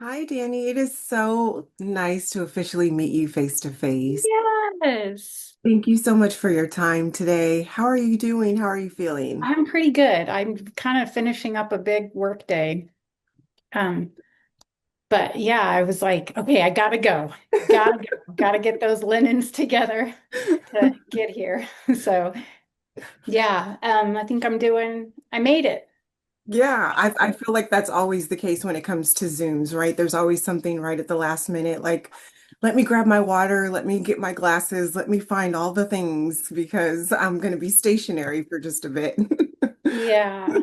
Hi, Danny. It is so nice to officially meet you face to face. Yes, Thank you so much for your time today. How are you doing? How are you feeling? I'm pretty good. I'm kind of finishing up a big work day. Um, but yeah, I was like, okay, I gotta go. Gotta go. Gotta get those linens together to get here. So yeah, I think I made it. Yeah, I feel like that's always the case when it comes to Zooms, right? There's always something right at the last minute, like, let me grab my water, let me get my glasses, let me find all the things because I'm going to be stationary for just a bit. Yeah.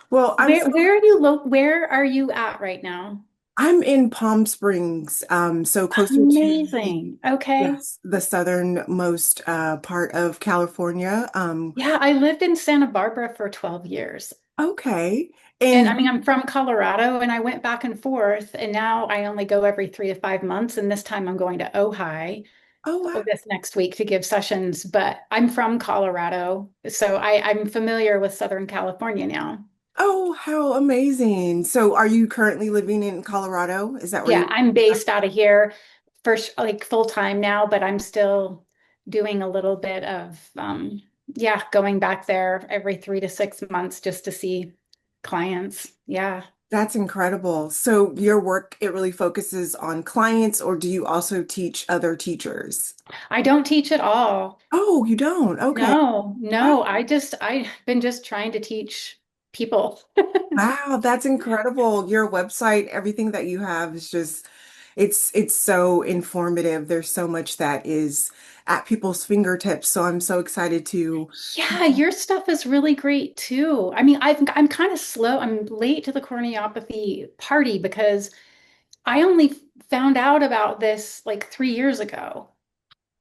Well, Where are you at right now? I'm in Palm Springs, so closer to the Amazing. Okay. yes, the southernmost part of California. Yeah, I lived in Santa Barbara for 12 years. Okay. And I And mean, I'm from Colorado and I went back and forth, and now I only go every 3 to 5 months. And this time I'm going to Ojai oh wow. this next week to give sessions. But I'm from Colorado, so I'm familiar with Southern California now. Oh, how amazing. So are you currently living in Colorado? Is that where Yeah, you I'm based out of here for like full time now, but I'm still doing a little bit of, yeah, going back there every 3 to 6 months just to see clients. Yeah. That's incredible. So your work, it really focuses on clients, or do you also teach other teachers? I don't teach at all. Oh, you don't. Okay. No, Wow. no, I've been just trying to teach people. Wow, that's incredible. Your website, everything that you have is just it's so informative. There's so much that is at people's fingertips. So I'm so excited to Yeah, your stuff is really great too. I mean, I'm kind of slow. I'm late to the corneopathy party because I only found out about this like 3 years ago.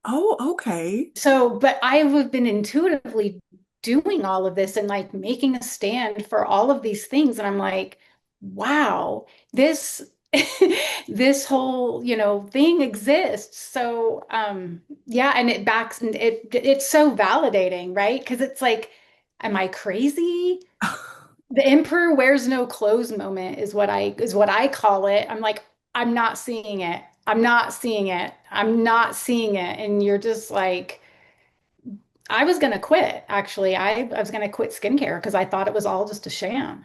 Oh, okay. So, but I have been intuitively doing all of this and like making a stand for all of these things. And I'm like, wow, this this whole, thing exists. So, yeah, and it backs and it's so validating, right? Because it's like, am I crazy? The emperor wears no clothes moment is what I call it. I'm like, I'm not seeing it. I'm not seeing it. I'm not seeing it. And you're just like, I was gonna quit, actually. I was gonna quit skincare because I thought it was all just a sham.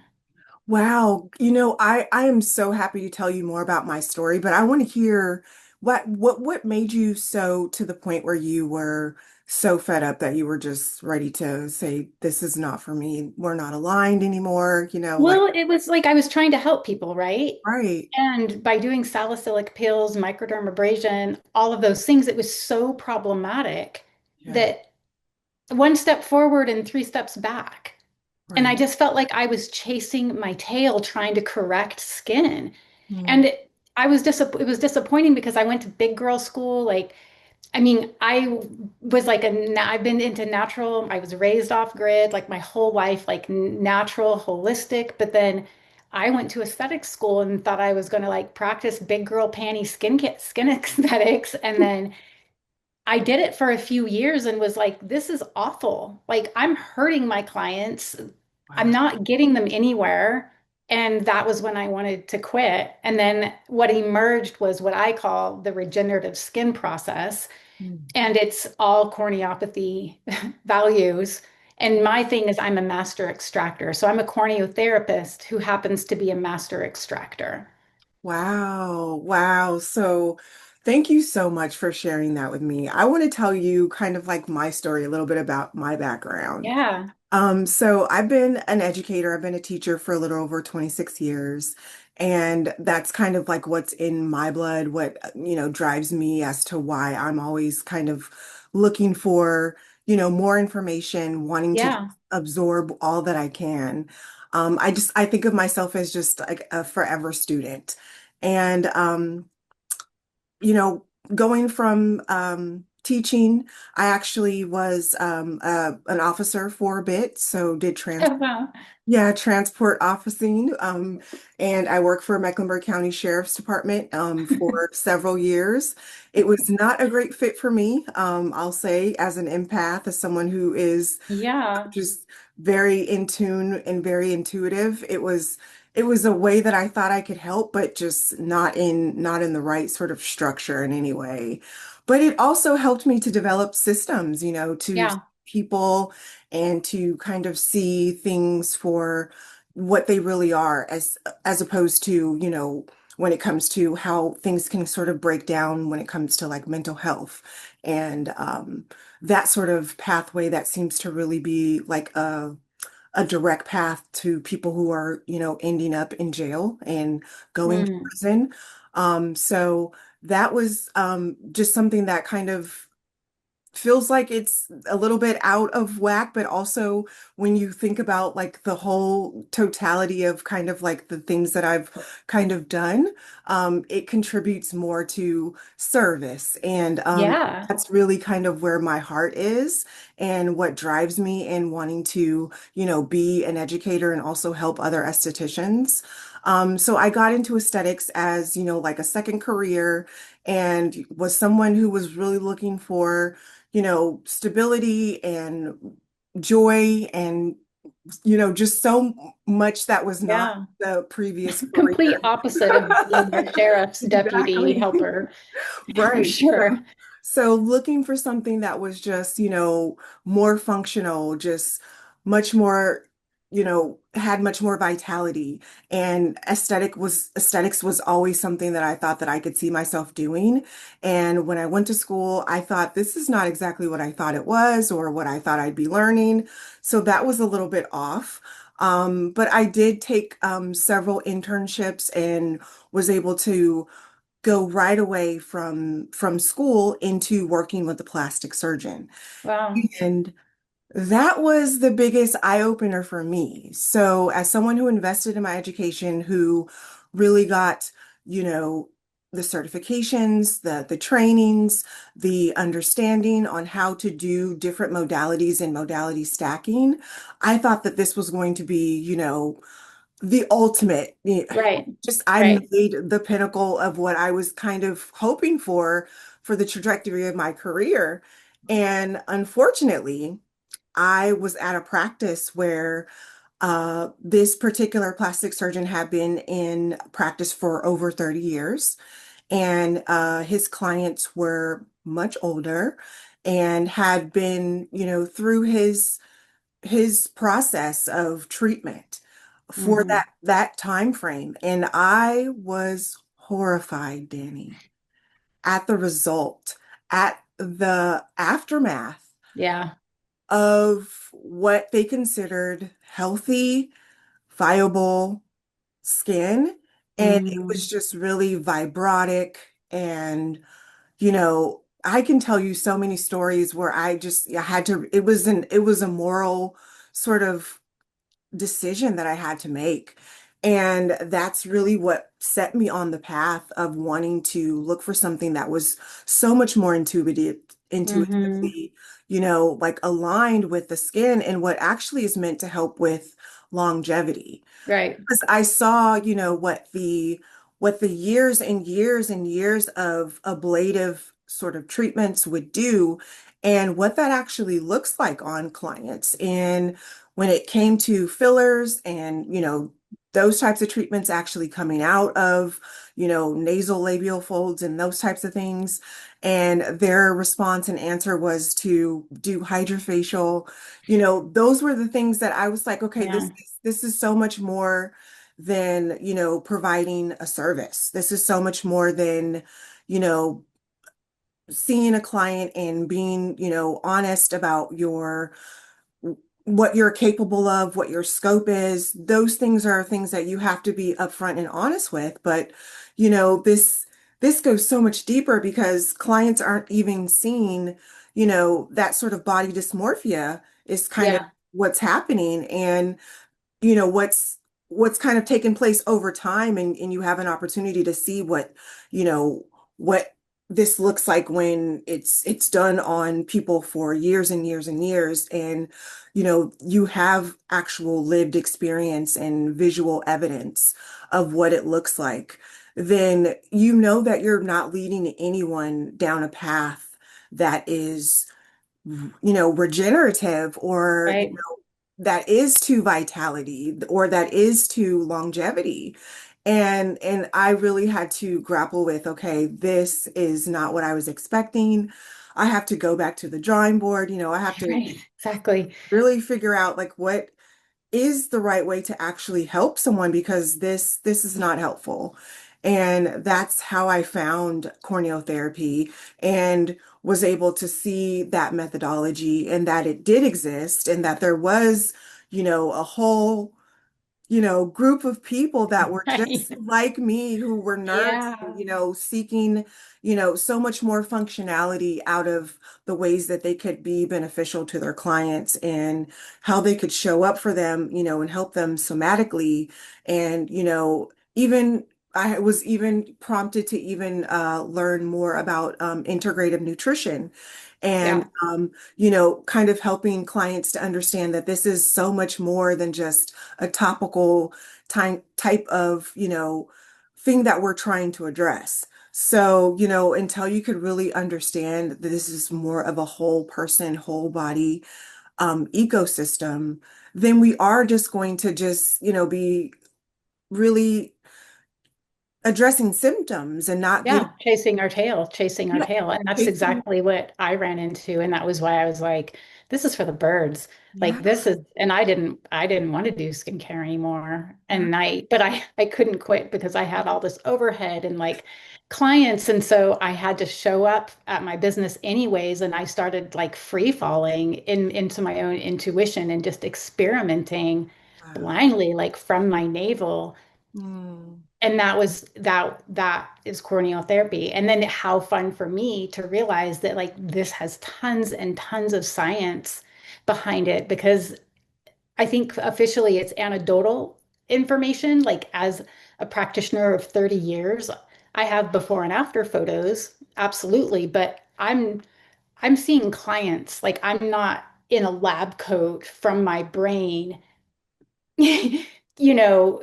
Wow. I am so happy to tell you more about my story, but I want to hear what made you so to the point where you were so fed up that you were just ready to say, this is not for me. We're not aligned anymore, like, Well, it was like I was trying to help people, right? right. And by doing salicylic peels, microdermabrasion, all of those things, it was so problematic Yeah, that one step forward and three steps back. And I right. just felt like I was chasing my tail trying to correct skin. Mm. And it was disappointing because I went to big girl school. Like, I mean, I've been into natural. I was raised off grid, like my whole life, like natural, holistic. But then I went to aesthetic school and thought I was going to like practice big girl panty skin aesthetics. And then I did it for a few years and was like, this is awful. Like, I'm hurting my clients. I'm Wow. not getting them anywhere. And that was when I wanted to quit. And then what emerged was what I call the regenerative skin process. Mm. And it's all corneopathy values. And my thing is, I'm a master extractor. So I'm a corneotherapist who happens to be a master extractor. Wow. Wow. So thank you so much for sharing that with me. I want to tell you kind of like my story, a little bit about my background. Yeah. So I've been an educator, I've been a teacher for a little over 26 years. And that's kind of like what's in my blood, what, drives me as to why I'm always kind of looking for, more information, wanting to Yeah. absorb all that I can. I think of myself as just like a forever student. And, you know, going from teaching, I actually was an officer for a bit, so did Oh, wow. transport officing, and I worked for Mecklenburg County Sheriff's Department for several years. It was not a great fit for me, I'll say, as an empath, as someone who is Yeah. just very in tune and very intuitive. it was a way that I thought I could help, but just not in the right sort of structure in any way. But it also helped me to develop systems, to Yeah. people and to kind of see things for what they really are, as opposed to, when it comes to how things can sort of break down when it comes to like mental health and that sort of pathway that seems to really be like a direct path to people who are, ending up in jail and going to Mm. prison. So that was just something that kind of feels like it's a little bit out of whack, but also when you think about like the whole totality of kind of like the things that I've kind of done, it contributes more to service. And Yeah. that's really kind of where my heart is and what drives me in wanting to, be an educator and also help other estheticians. So I got into aesthetics as, like a second career and was someone who was really looking for stability and joy and, just so much that was not Yeah. the previous Complete career. opposite of being a sheriff's deputy Exactly. helper, for Right. sure. So looking for something that was just, more functional, just much more, had much more vitality. And aesthetics was always something that I thought that I could see myself doing. And when I went to school, I thought this is not exactly what I thought it was or what I thought I'd be learning. So that was a little bit off. But I did take several internships and was able to go right away from school into working with a plastic surgeon. Wow. And that was the biggest eye opener for me. So, as someone who invested in my education, who really got, you know, the certifications, the trainings, the understanding on how to do different modalities and modality stacking, I thought that this was going to be, the ultimate. Right. Just I Right. made the pinnacle of what I was kind of hoping for the trajectory of my career. And unfortunately, I was at a practice where this particular plastic surgeon had been in practice for over 30 years, and his clients were much older and had been, through his process of treatment for Hmm. that time frame. And I was horrified, Danny, at the result, at the aftermath Yeah. of what they considered healthy, viable skin. And it was Hmm. just really vibrotic. And, I can tell you so many stories where I had to, it was a moral sort of decision that I had to make. And that's really what set me on the path of wanting to look for something that was so much more Hmm. intuitively, like aligned with the skin and what actually is meant to help with longevity. Right. Because I saw, what the years and years and years of ablative sort of treatments would do and what that actually looks like on clients. And when it came to fillers and, those types of treatments actually coming out of, nasal labial folds and those types of things. And their response and answer was to do hydrofacial. Those were the things that I was like, okay, Yeah. this is so much more than, providing a service. This is so much more than, you know, seeing a client and being, honest about your what you're capable of, what your scope is. Those things are things that you have to be upfront and honest with. But, this goes so much deeper because clients aren't even seeing, that sort of body dysmorphia is kind of Yeah. what's happening. And what's kind of taken place over time, and you have an opportunity to see what this looks like when it's done on people for years and years and years, and you have actual lived experience and visual evidence of what it looks like. Then you know that you're not leading anyone down a path that is regenerative or Right. that is to vitality or that is to longevity. And I really had to grapple with, okay, this is not what I was expecting. I have to go back to the drawing board. I have to Right, exactly. really figure out like what is the right way to actually help someone because this is not helpful. And that's how I found corneotherapy and was able to see that methodology and that it did exist and that there was, a whole group of people that were Right. just like me who were nerds, Yeah. seeking, so much more functionality out of the ways that they could be beneficial to their clients and how they could show up for them, and help them somatically. And, even I was even prompted to even learn more about integrative nutrition and, Yeah. kind of helping clients to understand that this is so much more than just a topical type of, thing that we're trying to address. So, until you could really understand that this is more of a whole person, whole body ecosystem, then we are just going to just, be really addressing symptoms and not getting, Yeah, chasing our tail, chasing our yeah, tail. And that's chasing. exactly what I ran into. And that was why I was like, this is for the birds. Yeah, Like this is, and I didn't want to do skincare anymore. yeah. But I couldn't quit because I had all this overhead and like clients. And so I had to show up at my business anyways. And I started like free falling into my own intuition and just experimenting Wow. blindly, like from my navel. Mm, And that is corneotherapy. And then how fun for me to realize that like this has tons and tons of science behind it because I think officially it's anecdotal information. Like as a practitioner of 30 years, I have before and after photos, absolutely, but I'm seeing clients, like I'm not in a lab coat from my brain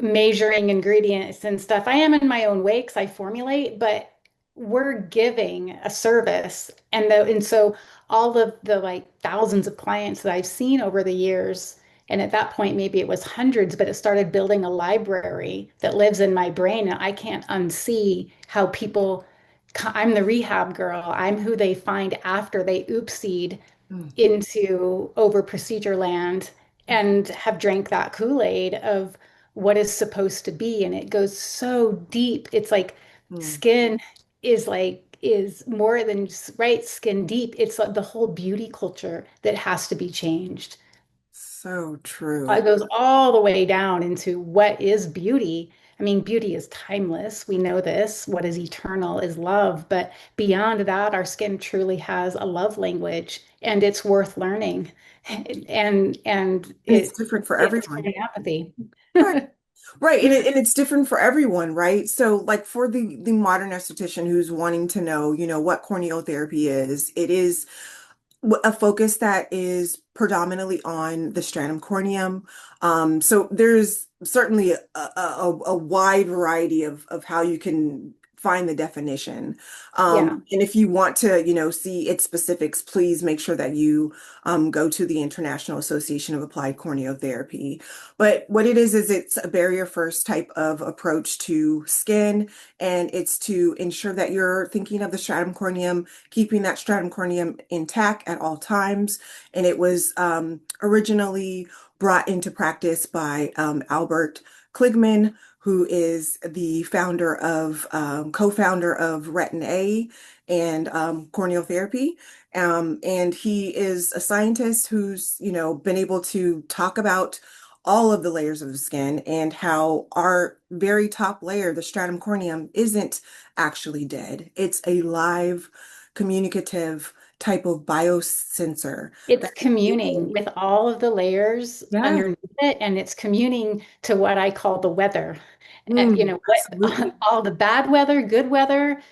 measuring ingredients and stuff. I am in my own way because I formulate, but we're giving a service. And so all of the like thousands of clients that I've seen over the years, and at that point maybe it was hundreds, but it started building a library that lives in my brain. And I can't unsee how I'm the rehab girl. I'm who they find after they oopsied mm, into over procedure land and have drank that Kool-Aid of what is supposed to be. And it goes so deep. It's mm. skin is more than just, right, skin deep. It's like the whole beauty culture that has to be changed. So It true. goes all the way down into what is beauty. I mean, beauty is timeless. We know this. What is eternal is love. But beyond that, our skin truly has a love language and it's worth learning. And And it's different for it's everyone. homeopathy. Right. Right. And it's different for everyone, right? So like for the modern esthetician who's wanting to know, what corneotherapy is, it is a focus that is predominantly on the stratum corneum. So there's certainly a wide variety of how you can find the definition. Yeah. And if you want to, see its specifics, please make sure that you go to the International Association of Applied Corneotherapy. But what it is it's a barrier first type of approach to skin, and it's to ensure that you're thinking of the stratum corneum, keeping that stratum corneum intact at all times. And it was originally brought into practice by Albert Kligman, who is the co-founder of Retin A and corneotherapy. And he is a scientist who's, been able to talk about all of the layers of the skin and how our very top layer, the stratum corneum, isn't actually dead. It's a live, communicative type of biosensor It's that is communing able, with all of the layers yeah, underneath it, and it's communing to what I call the weather. absolutely. All the bad weather, good weather,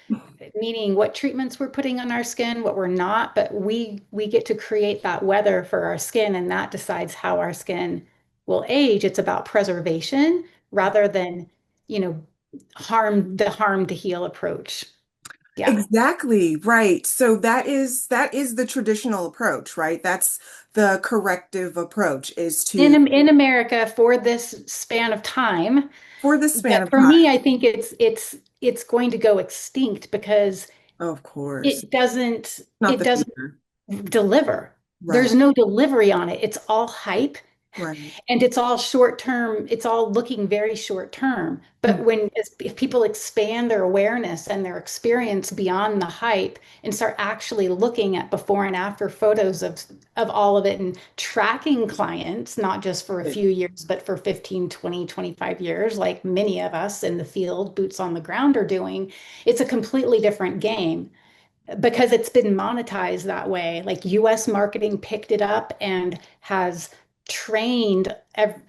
meaning what treatments we're putting on our skin, what we're not, but we get to create that weather for our skin, and that decides how our skin will age. It's about preservation rather than, you know, harm to heal approach. Yeah. Exactly, right. So that is the traditional approach, right? That's the corrective approach is to In America for this span of time. for this span But of for me, time. I think it's going to go extinct because Of course. it doesn't Not it the doesn't future. deliver. There's Right, no delivery on it. It's all hype. right. And it's all short term, it's all looking very short term. But Mm. if people expand their awareness and their experience beyond the hype and start actually looking at before and after photos of all of it and tracking clients, not just for a few years, but for 15, 20, 25 years, like many of us in the field, boots on the ground are doing, it's a completely different game because it's been monetized that way. Like US marketing picked it up and has trained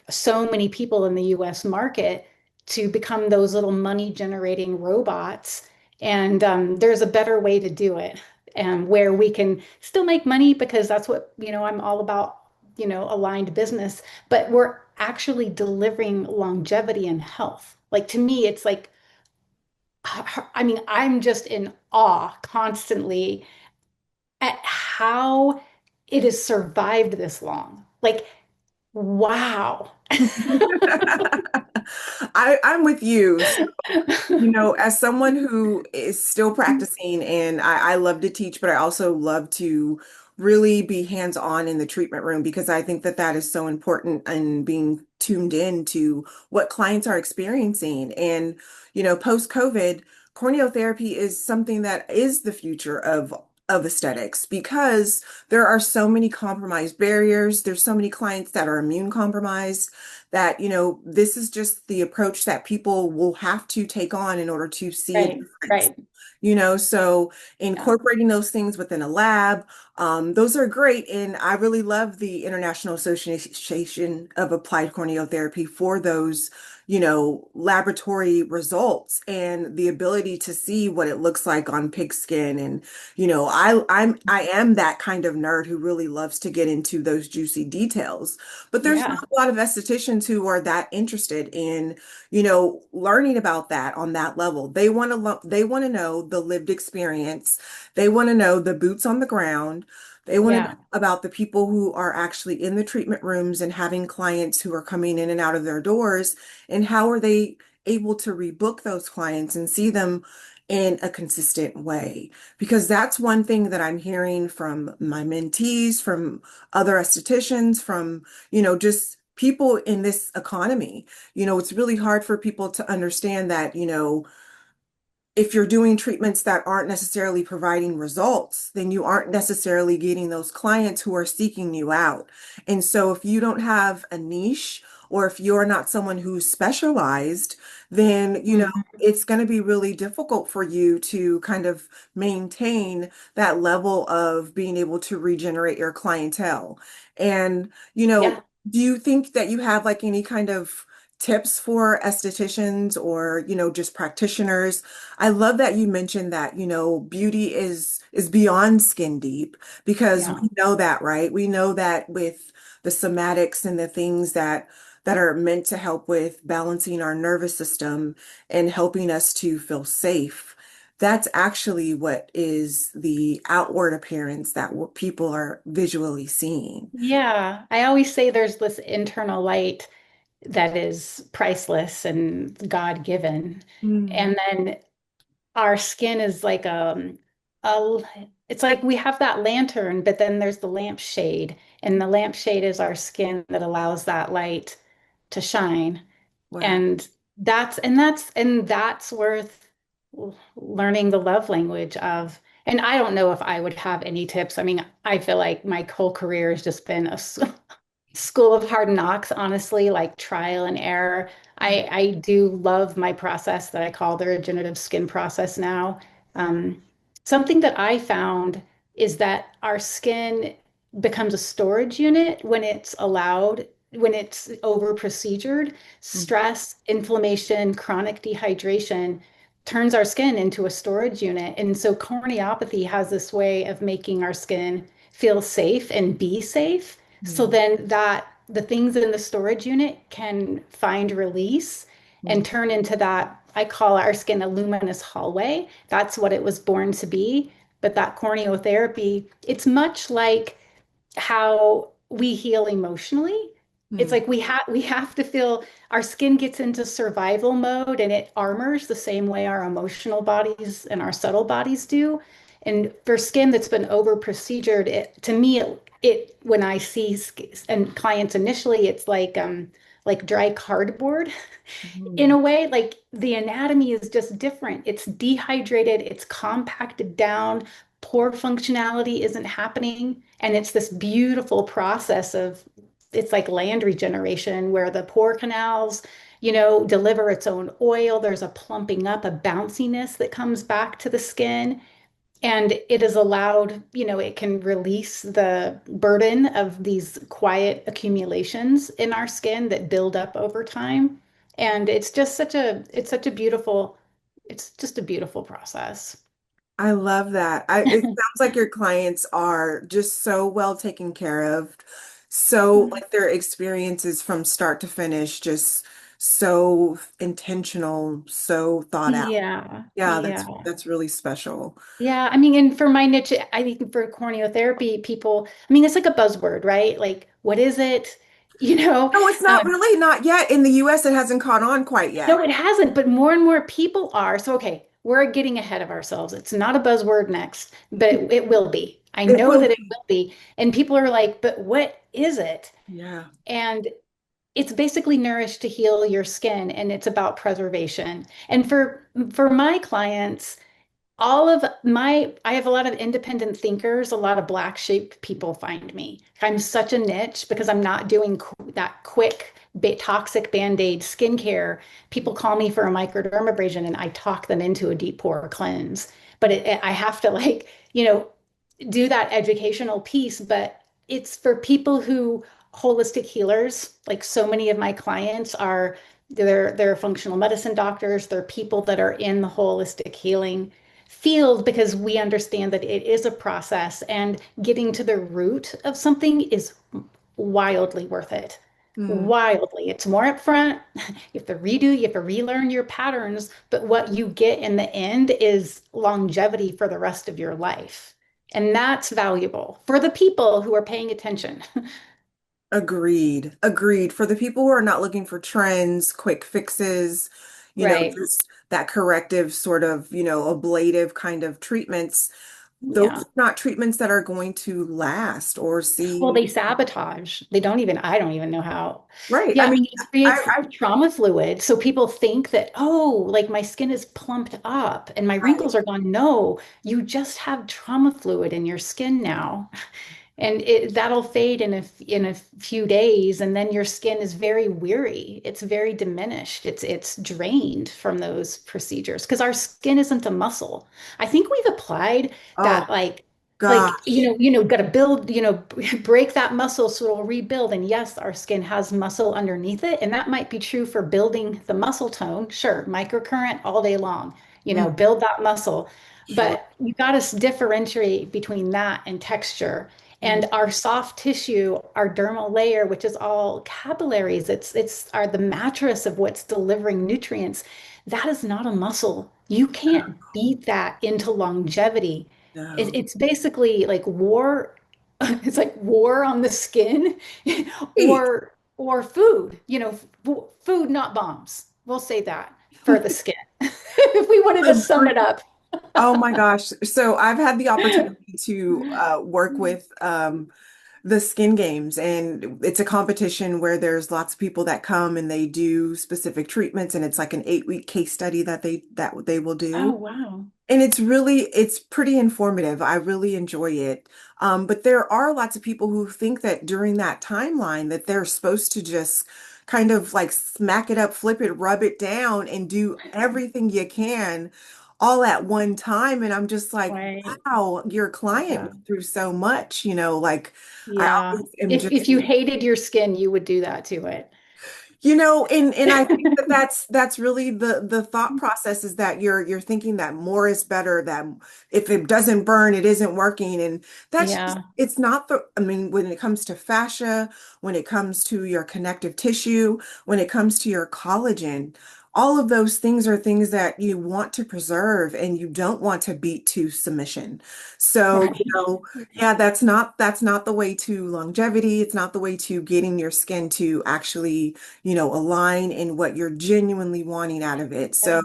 so many people in the US market to become those little money generating robots. And there's a better way to do it, and where we can still make money because that's what, I'm all about, aligned business, but we're actually delivering longevity and health. Like to me, it's like, I mean, I'm just in awe constantly at how it has survived this long. Like, wow. I'm with you. As someone who is still practicing and I love to teach, but I also love to really be hands-on in the treatment room because I think that that is so important in being tuned in to what clients are experiencing. And, post-COVID, corneotherapy is something that is the future of aesthetics because there are so many compromised barriers. There's so many clients that are immune compromised that, this is just the approach that people will have to take on in order to see a Right, difference. right. So Yeah, incorporating those things within a lab, those are great. And I really love the International Association of Applied Corneotherapy for those, laboratory results and the ability to see what it looks like on pig skin. And, I am that kind of nerd who really loves to get into those juicy details. But there's yeah, not a lot of estheticians who are that interested in, learning about that on that level. They want to know the lived experience. They want to know the boots on the ground. They want to know yeah, about the people who are actually in the treatment rooms and having clients who are coming in and out of their doors, and how are they able to rebook those clients and see them in a consistent way. Because that's one thing that I'm hearing from my mentees, from other estheticians, from, just people in this economy. It's really hard for people to understand that, if you're doing treatments that aren't necessarily providing results, then you aren't necessarily getting those clients who are seeking you out. And so if you don't have a niche, or if you're not someone who's specialized, then, mhm, it's going to be really difficult for you to kind of maintain that level of being able to regenerate your clientele. And, yeah, do you think that you have like any kind of tips for estheticians or, just practitioners? I love that you mentioned that, beauty is beyond skin deep because yeah, we know that, right? We know that with the somatics and the things that are meant to help with balancing our nervous system and helping us to feel safe. That's actually what is the outward appearance that people are visually seeing. yeah. I always say there's this internal light that is priceless and God-given. Mm, And then our skin is like a it's like we have that lantern, but then there's the lampshade, and the lampshade is our skin that allows that light to shine. wow. And that's worth learning the love language of. And I don't know if I would have any tips. I mean, I feel like my whole career has just been a school of hard knocks, honestly, like trial and error. I do love my process that I call the regenerative skin process now. Um, Something that I found is that our skin becomes a storage unit when it's allowed, when it's over procedured. Mm, Stress, inflammation, chronic dehydration turns our skin into a storage unit. And so corneopathy has this way of making our skin feel safe and be safe. So mm, then that the things in the storage unit can find release and mm, turn into that I call our skin a luminous hallway. That's what it was born to be. But that corneotherapy, it's much like how we heal emotionally. It's Hmm. like we have to feel our skin gets into survival mode and it armors the same way our emotional bodies and our subtle bodies do. And for skin that's been over procedured, it to me it when I see and clients initially, it's like dry cardboard in Hmm. a way, like the anatomy is just different. It's dehydrated, it's compacted down, pore functionality isn't happening. And it's this beautiful process of it's like land regeneration where the pore canals, deliver its own oil. There's a plumping up, a bounciness that comes back to the skin. And it is allowed, it can release the burden of these quiet accumulations in our skin that build up over time. And it's just a beautiful process. I love that. It sounds like your clients are just so well taken care of. So like their experiences from start to finish, just so intentional, so thought out. Yeah, Yeah, yeah. that's really special. Yeah, I mean, and for my niche, I think for corneotherapy, people, I mean, it's like a buzzword, right? Like, what is it? You know, No, it's not really not yet. In the US, it hasn't caught on quite No, yet. it hasn't, but more and more people are. So, okay, we're getting ahead of ourselves. It's not a buzzword next, but it will be. I It know will that it be. will be. And people are like, but what is it? Yeah. And it's basically nourished to heal your skin, and it's about preservation. And for my clients, I have a lot of independent thinkers, a lot of black sheep people find me. I'm such a niche because I'm not doing that quick toxic band-aid skincare. People call me for a microdermabrasion and I talk them into a deep pore cleanse. But I have to do that educational piece, but it's for people who holistic healers, like so many of my clients are, they're functional medicine doctors, they're people that are in the holistic healing field because we understand that it is a process and getting to the root of something is wildly worth it. Hmm. Wildly. It's more upfront. You have to redo, you have to relearn your patterns, but what you get in the end is longevity for the rest of your life. And that's valuable for the people who are paying attention. Agreed. Agreed. For the people who are not looking for trends, quick fixes, Right. just that corrective sort of, ablative kind of treatments, those Yeah. are not treatments that are going to last or Well, see. they sabotage. I don't even know how. Right. I Yeah, I mean, mean, it creates I trauma fluid. So people think that, oh, like my skin is plumped up and my right. wrinkles are gone. No, you just have trauma fluid in your skin now. And that'll fade in a few days, and then your skin is very weary. It's very diminished. It's drained from those procedures because our skin isn't a muscle. I think we've applied Oh that like gosh. got to build, break that muscle so it'll rebuild. And yes, our skin has muscle underneath it, and that might be true for building the muscle tone. Sure, microcurrent all day long, Mm, build that muscle. sure. But you got to differentiate between that and texture. Mm, And our soft tissue, our dermal layer, which is all capillaries, it's are the mattress of what's delivering nutrients. That is not a muscle. You can't beat that into longevity. no. It's basically like war. It's like war on the skin, Eat. or food. Food, not bombs. We'll say that for the skin. If we wanted to sum it Agreed. up. Oh my gosh. So I've had the opportunity to work with the skin games, and it's a competition where there's lots of people that come and they do specific treatments, and it's like an 8-week case study that they will Oh, do. wow. And it's pretty informative. I really enjoy it. But there are lots of people who think that during that timeline that they're supposed to just kind of like smack it up, flip it, rub it down, and do everything you can all at one time. And I'm just like, Right. wow, your client Yeah. went through so much, like I Yeah. always am If just you hated your skin, you would do that to it. and I think that that's really the thought process is that you're thinking that more is better, that if it doesn't burn, it isn't working. And that's just, Yeah. it's not I mean, when it comes to fascia, when it comes to your connective tissue, when it comes to your collagen, all of those things are things that you want to preserve and you don't want to beat to submission. So, Right. yeah, that's not the way to longevity. It's not the way to getting your skin to actually, align in what you're genuinely wanting out of it. So,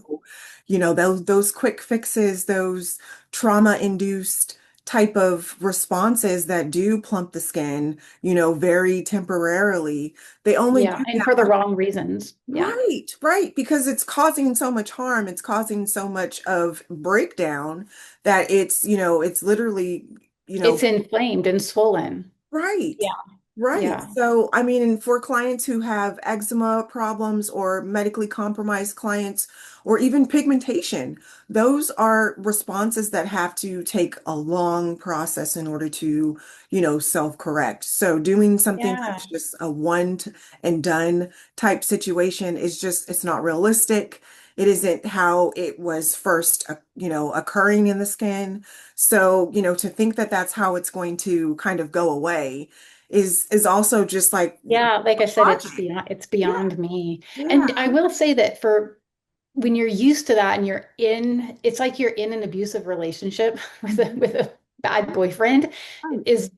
those quick fixes, those trauma-induced type of responses that do plump the skin, very temporarily, they only Yeah. do And for the that. wrong reasons. Yeah. Right, right, because it's causing so much harm, it's causing so much of breakdown that it's literally, you know, It's inflamed and swollen. right. Yeah. Right. Yeah. So, I mean, and for clients who have eczema problems or medically compromised clients or even pigmentation, those are responses that have to take a long process in order to, self-correct. So doing something Yeah. that's just a and done type situation is just, it's not realistic. It isn't how it was first, occurring in the skin. So, to think that that's how it's going to kind of go away is also just like Yeah, like I said, logic. it's Yeah, beyond me. yeah. And I will say that for when you're used to that and it's like you're in an abusive relationship Mhm. with a bad boyfriend Right. is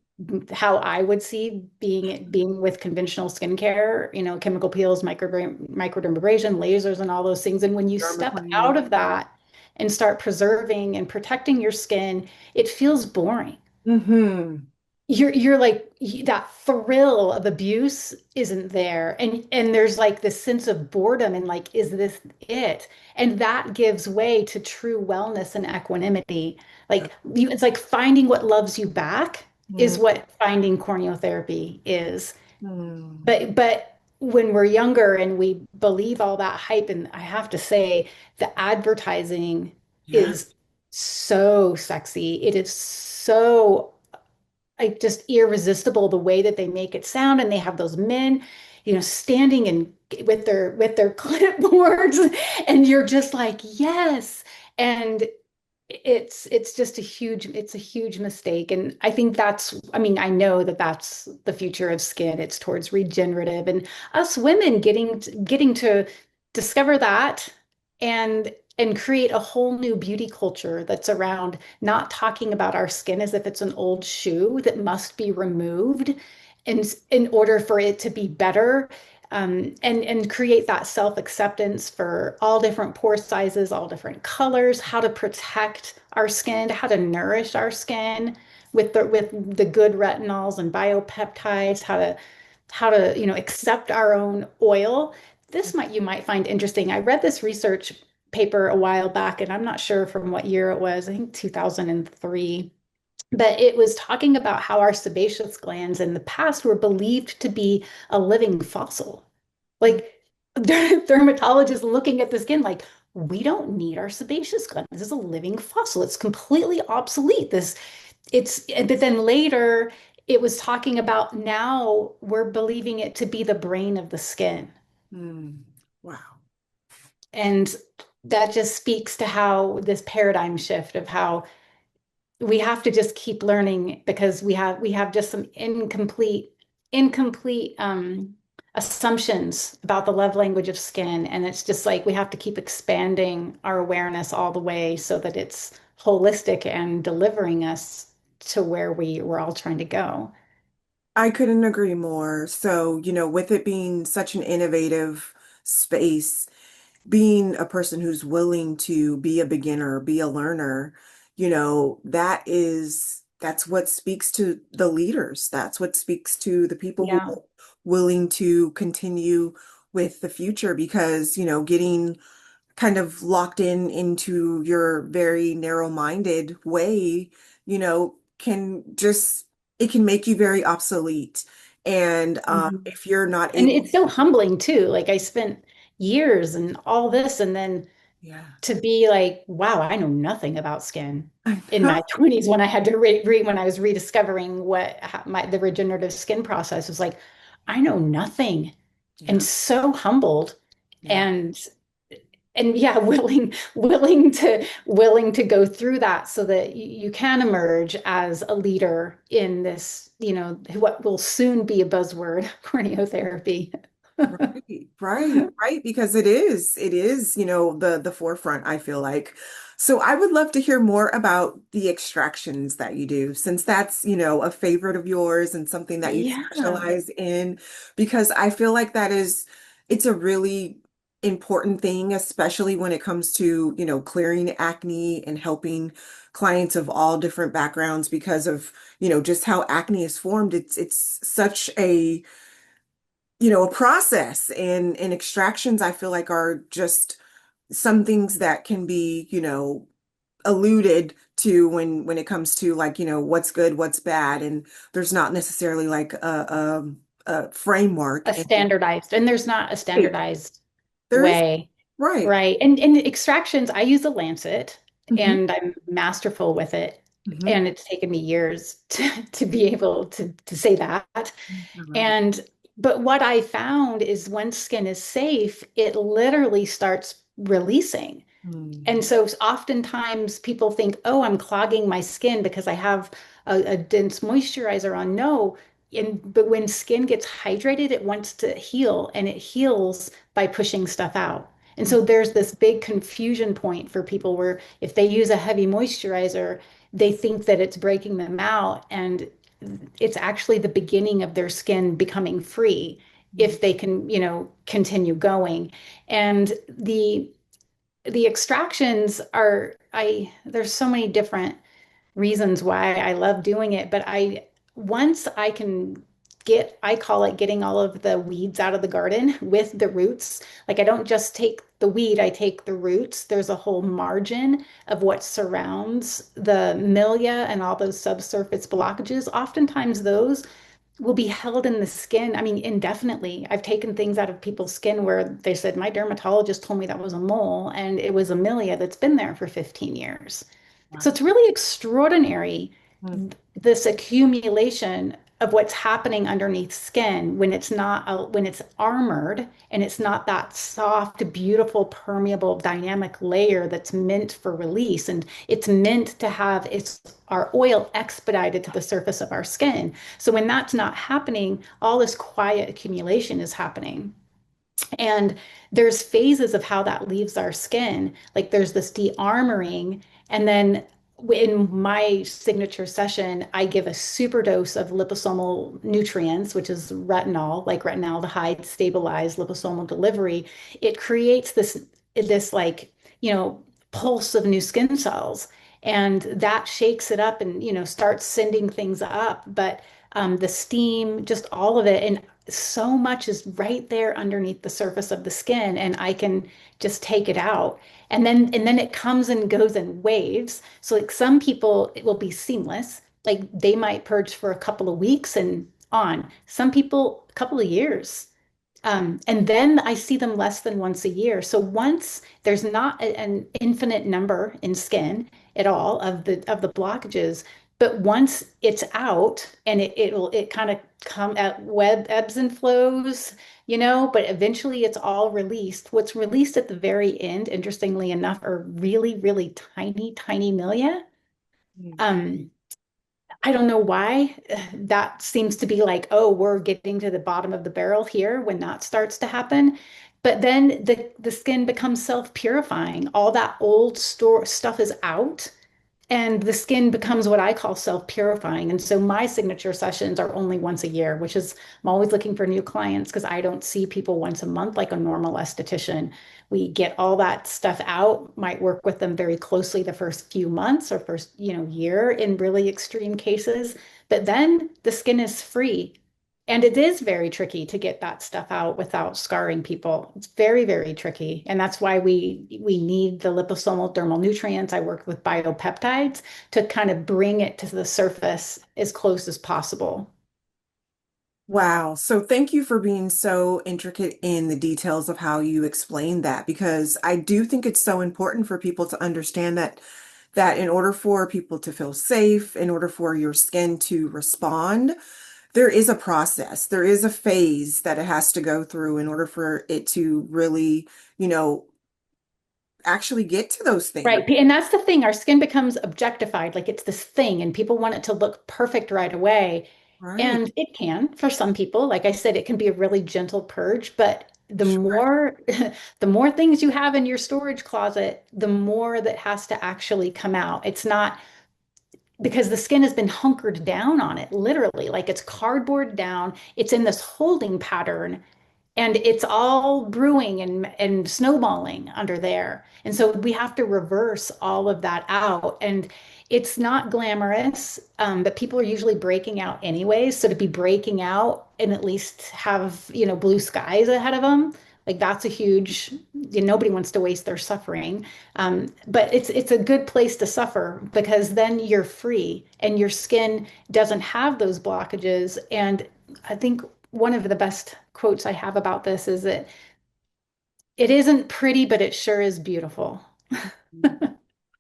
how I would see being with conventional skincare, chemical peels, microdermabrasion, lasers, and all those things. And when you step out Dermaplaning. of that and start preserving and protecting your skin, it feels boring. Mm-hmm. You're like that thrill of abuse isn't there, and there's like this sense of boredom and like, is this it? And that gives way to true wellness and equanimity. Like it's like finding what loves you back is what finding corneotherapy is. Mm-hmm. But when we're younger and we believe all that hype, and I have to say, the advertising Yeah. is so sexy. It is so like just irresistible the way that they make it sound, and they have those men standing and with their clipboards, and you're just like, yes. And it's a huge mistake. And I think I mean, I know that that's the future of skin. It's towards regenerative, and us women getting to discover that and create a whole new beauty culture that's around not talking about our skin as if it's an old shoe that must be removed in order for it to be better, and create that self-acceptance for all different pore sizes, all different colors, how to protect our skin, how to nourish our skin with the good retinols and biopeptides, how to accept our own oil. You might find interesting. I read this research paper a while back, and I'm not sure from what year it was. I think 2003. But it was talking about how our sebaceous glands in the past were believed to be a living fossil. Like dermatologists looking at the skin like, we don't need our sebaceous gland. This is a living fossil. It's completely obsolete. But then later it was talking about now we're believing it to be the brain of the skin. Mm. Wow. And that just speaks to how this paradigm shift of how we have to just keep learning, because we have just some incomplete assumptions about the love language of skin, and it's just like we have to keep expanding our awareness all the way so that it's holistic and delivering us to where we're all trying to go. I couldn't agree more. So, with it being such an innovative space, being a person who's willing to be a beginner, be a learner, that's what speaks to the leaders. That's what speaks to the people who Yeah. are willing to continue with the future because, getting kind of locked into your very narrow-minded way, can just it can make you very obsolete. And Mhm. if you're not And able, it's so humbling too. Like I spent years and all this, and then yeah, to be like, wow, I know nothing about skin I in know. my 20s when I had to when I was rediscovering the regenerative skin process was like, I know nothing, and Yeah, so humbled, yeah. and yeah, willing to go through that so that you can emerge as a leader in this, what will soon be a buzzword, corneotherapy. Right, right, because it is, the forefront, I feel like. So I would love to hear more about the extractions that you do, since that's, a favorite of yours and something that you Yeah. specialize in, because I feel like it's a really important thing, especially when it comes to, clearing acne and helping clients of all different backgrounds because of, just how acne is formed. It's such a process, and extractions I feel like are just some things that can be, alluded to when it comes to like, what's good, what's bad, and there's not necessarily like a framework. A And standardized, and there's not a right, standardized there is, way. right. Right. And extractions, I use a lancet Hmm. and I'm masterful with it. Hmm. And it's taken me years to be able to say that. I love it. And but what I found is once skin is safe, it literally starts releasing. Mm. And so oftentimes people think, oh, I'm clogging my skin because I have a dense moisturizer on. No. But when skin gets hydrated, it wants to heal and it heals by pushing stuff out. And so there's this big confusion point for people where if they use a heavy moisturizer, they think that it's breaking them out. And it's actually the beginning of their skin becoming free Mhm. if they can, continue going. And the extractions are I there's so many different reasons why I love doing it, but I once I can get I call it getting all of the weeds out of the garden with the roots. Like I don't just take the weed, I take the roots. There's a whole margin of what surrounds the milia and all those subsurface blockages. Oftentimes those will be held in the skin, I mean, indefinitely. I've taken things out of people's skin where they said, my dermatologist told me that was a mole, and it was a milia that's been there for 15 years. So Wow. it's really extraordinary, Mm. this accumulation of what's happening underneath skin when it's not when it's armored and it's not that soft, beautiful, permeable, dynamic layer that's meant for release. And it's meant to have our oil expedited to the surface of our skin. So when that's not happening, all this quiet accumulation is happening. And there's phases of how that leaves our skin. Like there's this de-armoring, and then in my signature session, I give a super dose of liposomal nutrients, which is retinol, like retinaldehyde stabilized liposomal delivery. It creates this like, pulse of new skin cells. And that shakes it up and, starts sending things up. But the steam, just all of it. And so much is right there underneath the surface of the skin, and I can just take it out. And then it comes and goes in waves. So like some people it will be seamless. Like they might purge for a couple of weeks and on. Some people a couple of years. And then I see them less than once a year. So once there's not an infinite number in skin at all of the blockages, but once it's out and it kind of come at web ebbs and flows, but eventually it's all released. What's released at the very end, interestingly enough, are really, really tiny, tiny milia. Mm. Um, I don't know why that seems to be like, oh, we're getting to the bottom of the barrel here when that starts to happen. But then the skin becomes self-purifying. All that old store stuff is out and the skin becomes what I call self-purifying. And so my signature sessions are only once a year, which is I'm always looking for new clients because I don't see people once a month like a normal esthetician. We get all that stuff out, might work with them very closely the first few months or first, year in really extreme cases. But then the skin is free. And it is very tricky to get that stuff out without scarring people. It's very, very tricky. And that's why we need the liposomal dermal nutrients. I work with biopeptides to kind of bring it to the surface as close as possible. Wow. So thank you for being so intricate in the details of how you explain that, because I do think it's so important for people to understand that in order for people to feel safe, in order for your skin to respond, there is a process. There is a phase that it has to go through in order for it to really, actually get to those things. Right. And that's the thing. Our skin becomes objectified, like it's this thing, and people want it to look perfect right away. Right. And it can for some people. Like I said, it can be a really gentle purge, but the Sure. more the more things you have in your storage closet, the more that has to actually come out. It's not because the skin has been hunkered down on it, literally, like it's cardboard down. It's in this holding pattern and it's all brewing and snowballing under there. And so we have to reverse all of that out. And it's not glamorous, but people are usually breaking out anyways. So to be breaking out and at least have, blue skies ahead of them, like that's a huge, nobody wants to waste their suffering. But it's a good place to suffer because then you're free and your skin doesn't have those blockages. And I think one of the best quotes I have about this is that it isn't pretty, but it sure is beautiful.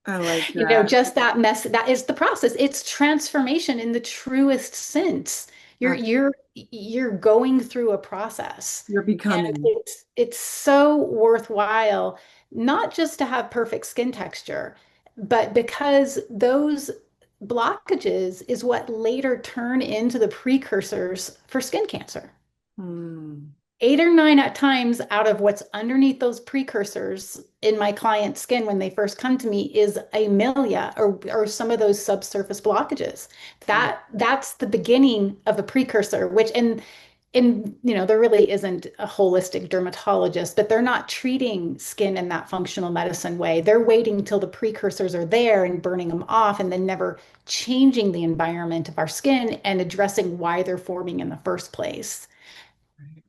I like that. Just that mess, that is the process. It's transformation in the truest sense. You're Uh, you're you're going through a process. you're And becoming. it's so worthwhile, not just to have perfect skin texture, but because those blockages is what later turn into the precursors for skin cancer. Hmm. 8 or 9 at times out of what's underneath those precursors in my client's skin when they first come to me is amelia or some of those subsurface blockages. That's the beginning of a precursor, which in there really isn't a holistic dermatologist, but they're not treating skin in that functional medicine way. They're waiting till the precursors are there and burning them off and then never changing the environment of our skin and addressing why they're forming in the first place. Right.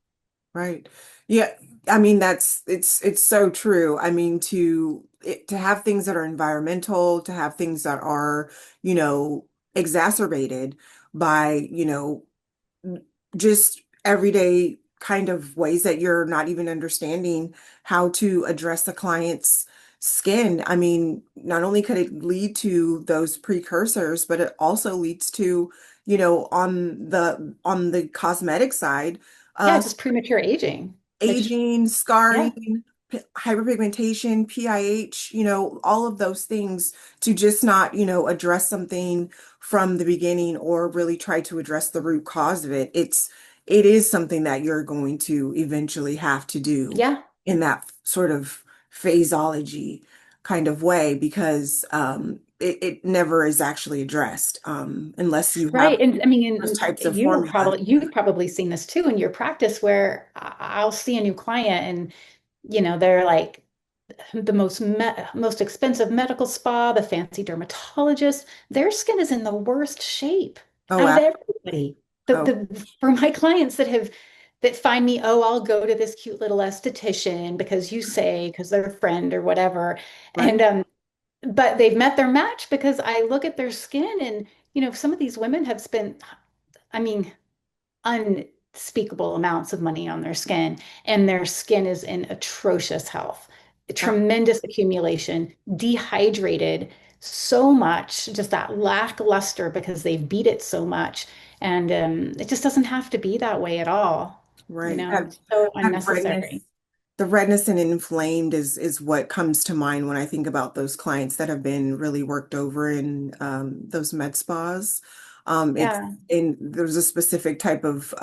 Right. Yeah. I mean, it's so true. I mean, to have things that are environmental, to have things that are, you know, exacerbated by, just everyday kind of ways that you're not even understanding how to address the client's skin. I mean, not only could it lead to those precursors, but it also leads to, on the cosmetic side, Yeah, uh, just premature aging, which, aging, yeah, scarring, hyperpigmentation, PIH, all of those things to just not, address something from the beginning or really try to address the root cause of it. It is something that you're going to eventually have to do yeah, in that sort of phasology kind of way because it never is actually addressed unless you have right. And I mean, those types of you formulas. probably you've probably seen this too in your practice where I'll see a new client and they're like most expensive medical spa, the fancy dermatologist, their skin is in the worst shape Oh, out of wow. everybody. The Oh, the for my clients that find me, oh, I'll go to this cute little esthetician because they're a friend or whatever. And right. but they've met their match because I look at their skin and some of these women have spent, I mean, unspeakable amounts of money on their skin is in atrocious health, tremendous accumulation, dehydrated so much, just that lackluster because they've beat it so much. And it just doesn't have to be that way at all. Right. It's so That redness, unnecessary. the redness and inflamed is what comes to mind when I think about those clients that have been really worked over in those med spas. It's Yeah. in there's a specific type of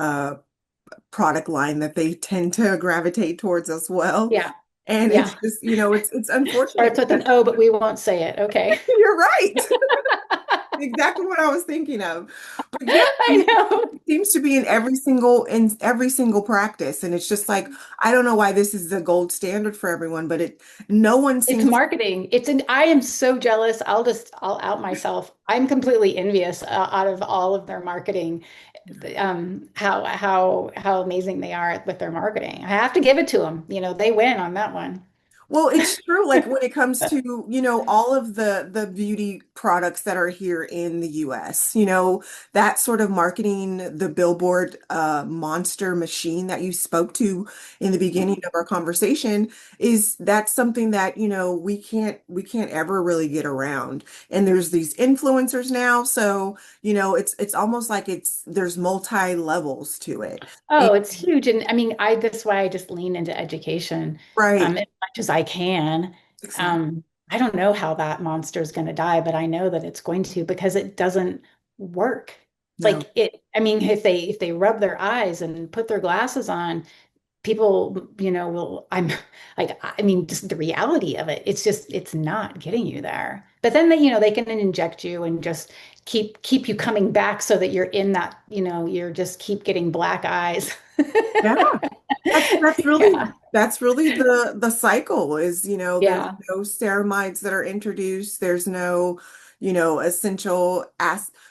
product line that they tend to gravitate towards as well. Yeah. And it's Yeah. just, it's unfortunate Starts with because an O, but we won't say it. Okay. you're right. Exactly what I was thinking of. But yeah, I I mean, know. it seems to be in every single practice. And it's just like, I don't know why this is the gold standard for everyone, but no one It's seems, marketing. I am so jealous. I'll out myself. I'm completely envious out of all of their marketing, how amazing they are with their marketing. I have to give it to them. They win on that one. well, it's true. Like when it comes to, all of the beauty products that are here in the US, that sort of marketing, the billboard monster machine that you spoke to in the beginning of our conversation that's something that, we can't ever really get around. And there's these influencers now, so, it's almost like there's multi levels to it. And, Oh, it's huge. And I mean, that's why I just lean into education, right. as much as I can. Exactly. I don't know how that monster is going to die, but I know that it's going to because it doesn't work. No. Like it, I mean, if they rub their eyes and put their glasses on, people, will, I'm like, I mean, just the reality of it, it's not getting you there. But then they can inject you and just keep you coming back so that you're in that, you're just keep getting black eyes. Yeah. That's really Yeah. the cycle is, there's Yeah. no ceramides that are introduced. There's no, essential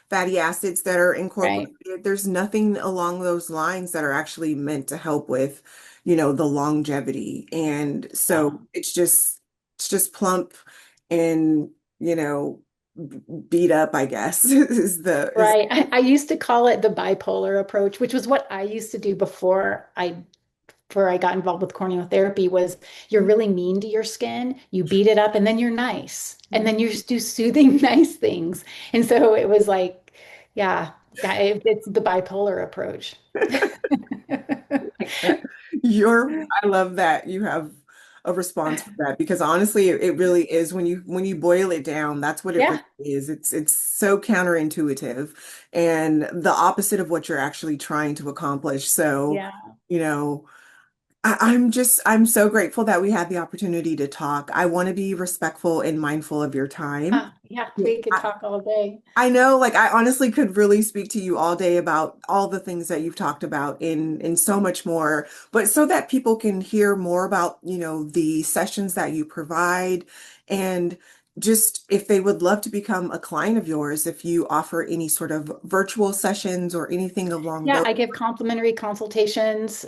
fatty acids that are Right. incorporated. There's nothing along those lines that are actually meant to help with, the longevity. And so Yeah. it's just plump and, you know, beat up, I guess, is Right. I used to call it the bipolar approach, which was what I used to do before I got involved with corneotherapy was you're really mean to your skin, you beat it up, and then you're nice. And then you just do soothing, nice things. And so it was like, yeah, yeah, it's the bipolar approach. I love that you have a response for that because honestly, it really is when you boil it down, that's what it really Yeah, is. It's so counterintuitive and the opposite of what you're actually trying to accomplish. So, yeah. you know, I'm so grateful that we had the opportunity to talk. I want to be respectful and mindful of your time. Yeah, Yeah, we could talk all day. I know, like I honestly could really speak to you all day about all the things that you've talked about in so much more, but so that people can hear more about, the sessions that you provide and just if they would love to become a client of yours, if you offer any sort of virtual sessions or anything along Yeah, those. I give complimentary consultations,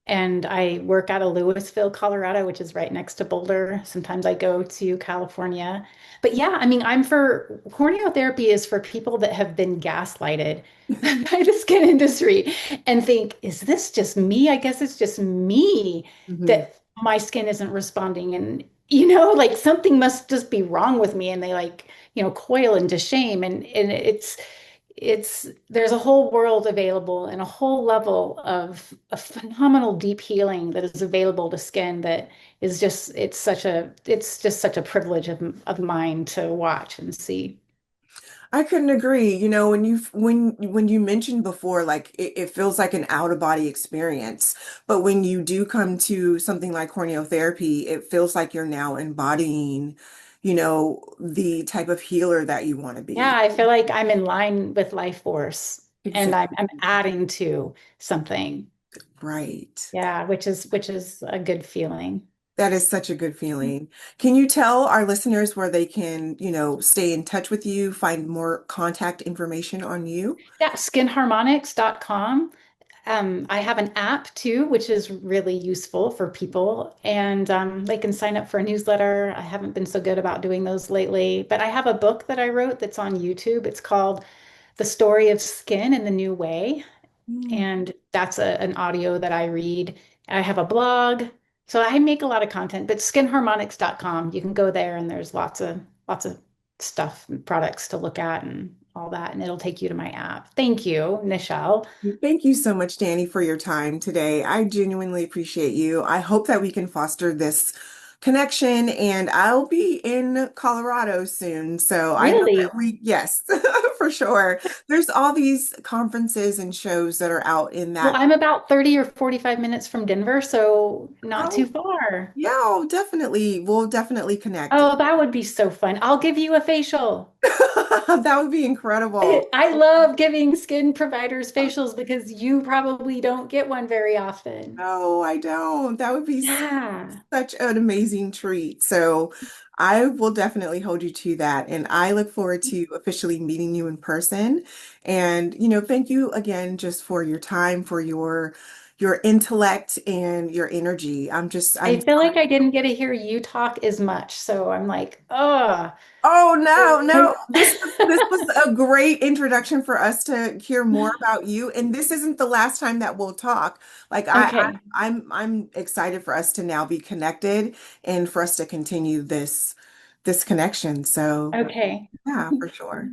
and I work out of Louisville, Colorado, which is right next to Boulder. Sometimes I go to California. But yeah, I mean, corneotherapy is for people that have been gaslighted by the skin industry and think, is this just me? I guess it's just me Mhm. that my skin isn't responding. And, like something must just be wrong with me. And they like, coil into shame. And it's there's a whole world available and a whole level of a phenomenal deep healing that is available to skin that is just it's just such a privilege of mine to watch and see. I couldn't agree. When you mentioned before, like it feels like an out of body experience. But when you do come to something like corneotherapy, it feels like you're now embodying, the type of healer that you want to Yeah, be. I feel like I'm in line with life force and Exactly. I'm adding to something. Right. Yeah, which is a good feeling. That is such a good feeling. Can you tell our listeners where they can, stay in touch with you, find more contact information on you? Yeah, skinharmonics.com. I have an app too, which is really useful for people, and they can sign up for a newsletter. I haven't been so good about doing those lately, but I have a book that I wrote that's on YouTube. It's called The Story of Skin in the New Way, Mm. and that's an audio that I read. I have a blog, so I make a lot of content, but skinharmonics.com, you can go there and there's lots of stuff and products to look at and all that, and it'll take you to my app. Thank you, Nichelle. Thank you so much, Danny, for your time today. I genuinely appreciate you. I hope that we can foster this connection, and I'll be in Colorado soon. So I know that Really? yes, for sure. There's all these conferences and shows that are out in Well, that. I'm about 30 or 45 minutes from Denver, so not too Oh, far. yeah, definitely. We'll definitely connect. Oh, that would be so fun. I'll give you a facial. That would be incredible. I love giving skin providers facials because you probably don't get one very often. No, I don't. That would be Yeah. such an amazing treat. So I will definitely hold you to that. And I look forward to officially meeting you in person. And, thank you again just for your time, for your intellect and your energy. I I'm feel like I didn't get to hear you talk as much, so I'm like, oh. Oh no, no. This was a great introduction for us to hear more about you. And this isn't the last time that we'll talk. Like Okay. I'm excited for us to now be connected and for us to continue this connection. So Okay. yeah, for sure.